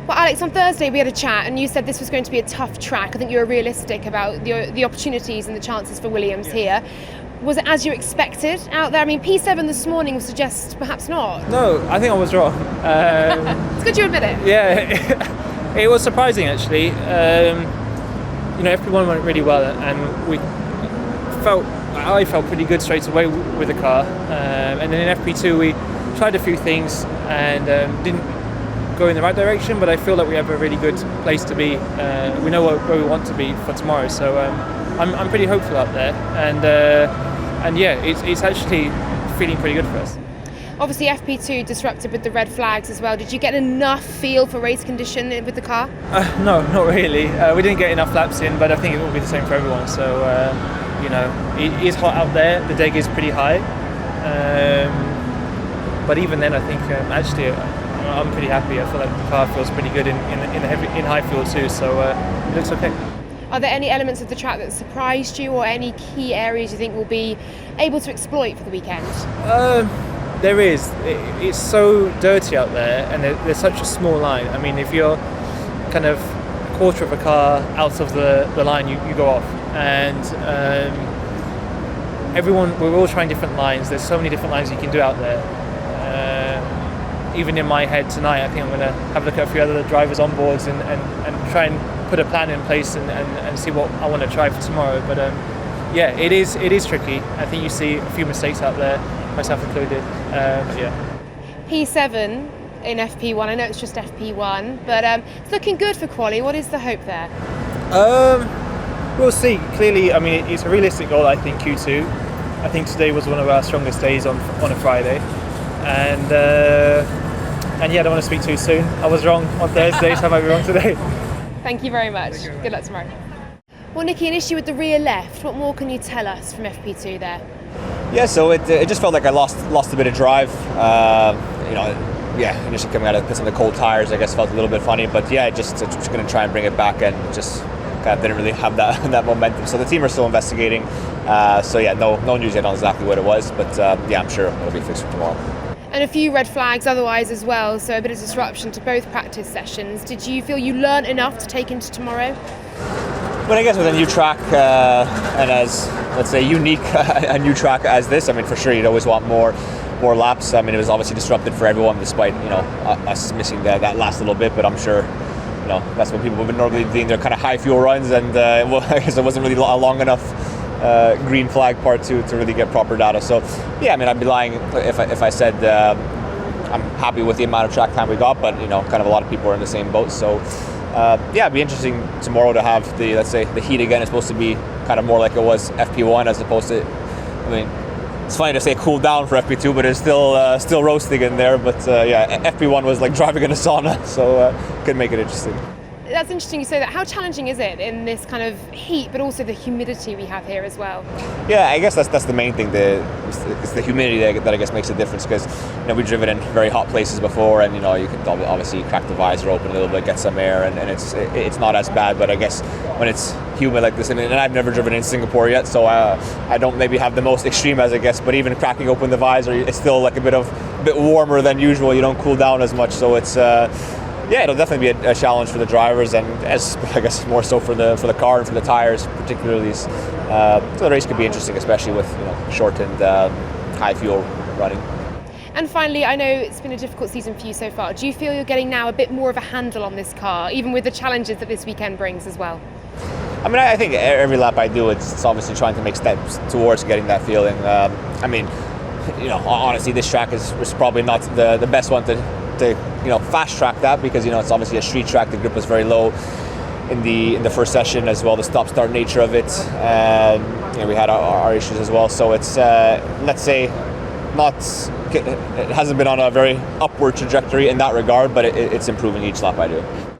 Well, Alex, on Thursday we had a chat and you said this was going to be a tough track. I think you were realistic about the opportunities and the chances for Williams here. Was it as you expected out there? I mean, P7 this morning would suggest perhaps not. No, I think I was wrong. It's good you admit it. Yeah, it was surprising actually. Everyone went really well, and I felt pretty good straight away with the car. And then in FP2 we tried a few things and didn't go in the right direction, but I feel that we have a really good place to be. We know where we want to be for tomorrow, so I'm pretty hopeful out there, and yeah, it's actually feeling pretty good for us. Obviously FP2 disrupted with the red flags as well. Did you get enough feel for race condition with the car? No, not really. We didn't get enough laps in, but I think it will be the same for everyone. So it is hot out there. The deg is pretty high, but even then, I think actually I'm pretty happy. I feel like the car feels pretty good in high fuel too. So it looks okay. Are there any elements of the track that surprised you, or any key areas you think will be able to exploit for the weekend? There is. It's so dirty out there, and there's such a small line. I mean, if you're kind of a quarter of a car out of the line, you go off. And we're all trying different lines. There's so many different lines you can do out there. Even in my head tonight, I think I'm going to have a look at a few other drivers' onboards and try and put a plan in place and see what I want to try for tomorrow. But yeah, it is tricky. I think you see a few mistakes out there, myself included. Yeah. P7 in FP1. I know it's just FP1, but it's looking good for quali. What is the hope there? We'll see. Clearly, I mean, it's a realistic goal. I think Q2. I think today was one of our strongest days on a Friday, and yeah, I don't want to speak too soon. I was wrong on Thursday, so I might be wrong today. Thank you very much. Good luck tomorrow. Well, Nikki, an issue with the rear left. What more can you tell us from FP2 there? Yeah, so it just felt like I lost a bit of drive. Initially coming out of pits on the cold tires, I guess felt a little bit funny, but yeah, just going to try and bring it back, and just kind of didn't really have that momentum. So the team are still investigating. So yeah, no news yet on exactly what it was, but yeah, I'm sure it'll be fixed for tomorrow. And a few red flags otherwise as well, so a bit of disruption to both practice sessions. Did you feel you learned enough to take into tomorrow? But I guess with a new track and as, let's say, unique a new track as this, I mean, for sure you'd always want more laps. I mean, it was obviously disrupted for everyone, despite us missing that last little bit. But I'm sure that's what people have been normally doing their kind of high fuel runs, and I guess it wasn't really a long enough green flag part to really get proper data. So yeah, I mean, I'd be lying if I said I'm happy with the amount of track time we got, but kind of a lot of people are in the same boat. So yeah, it'd be interesting tomorrow to have the heat again. It's supposed to be kind of more like it was FP1 as opposed to, I mean, it's funny to say cool down for FP2, but it's still roasting in there. But yeah, FP1 was like driving in a sauna, so could make it interesting. That's interesting you say that. How challenging is it in this kind of heat, but also the humidity we have here as well? Yeah, I guess that's the main thing. It's the humidity that I guess makes a difference, because we've driven in very hot places before, and you can obviously crack the visor open a little bit, get some air, and it's not as bad. But I guess when it's humid like this, and I've never driven in Singapore yet, so I don't maybe have the most extreme as I guess. But even cracking open the visor, it's still like a bit warmer than usual. You don't cool down as much, so it's. Yeah, it'll definitely be a challenge for the drivers, and as I guess more so for the car and for the tires particularly. So the race could be interesting, especially with shortened high fuel running. And finally, I know it's been a difficult season for you so far. Do you feel you're getting now a bit more of a handle on this car, even with the challenges that this weekend brings as well? I mean, I think every lap I do, it's obviously trying to make steps towards getting that feeling. I mean, honestly, this track is probably not the best one to fast track that, because it's obviously a street track. The grip was very low in the first session as well, the stop-start nature of it. We had our issues as well, so it's let's say it hasn't been on a very upward trajectory in that regard, but it's improving each lap I do.